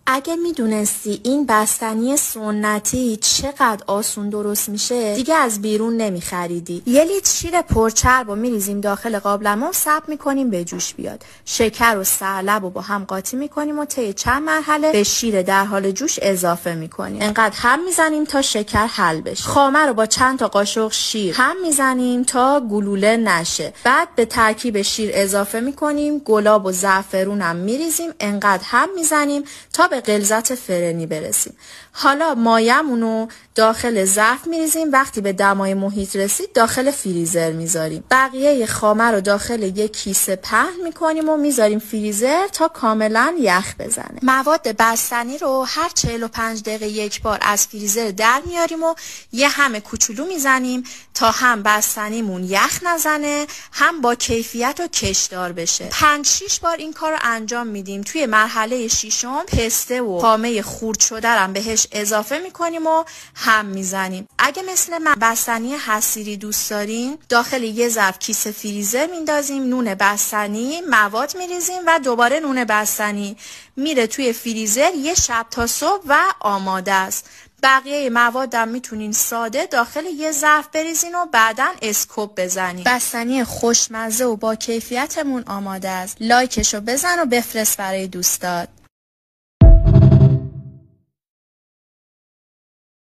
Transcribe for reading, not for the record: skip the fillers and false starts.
اگه میدونستی این بستنی سنتی چقدر آسون درست میشه دیگه از بیرون نمیخریدی. 1 لیتر شیر پرچرب رو میریزیم داخل قابلمه و صبر میکنیم به جوش بیاد. شکر و سرلب رو با هم قاطی میکنیم و طی چند مرحله به شیر در حال جوش اضافه میکنیم. انقدر هم میزنیم تا شکر حل بشه. خامه رو با چند تا قاشق شیر هم میزنیم تا گلوله نشه. بعد به ترکیب شیر اضافه میکنیم، گلاب و زعفرون هم میریزیم، انقدر هم میزنیم تا به غلظت فرنی برسیم. حالا مایمونو داخل ظرف میریزیم، وقتی به دمای محیط رسید داخل فریزر میذاریم. بقیه خامه رو داخل یک کیسه پهن میکنیم و میذاریم فریزر تا کاملا یخ بزنه. مواد بستنی رو هر 45 دقیقه یک بار از فریزر در میاریم و یه هم کوچولو میزنیم تا هم بستنیمون یخ نزنه، هم با کیفیت و کشدار بشه. 5-6 بار این کار رو انجام میدیم. توی مرحله 6م پسته و خامه خرد شده رو بهش اضافه میکنیم و هم میزنیم. اگه مثل من بستنی حصیری دوست دارین، داخل یه ظرف کیسه فریزر میندازیم، نون بستنی، مواد میریزیم و دوباره نون بستنی میره توی فریزر یه شب تا صبح و آماده است. بقیه موادم میتونین ساده داخل یه ظرف بریزین و بعداً اسکوپ بزنین. بستنی خوشمزه و با کیفیتمون آماده است. لایکشو بزن و بفرست برای دوستات.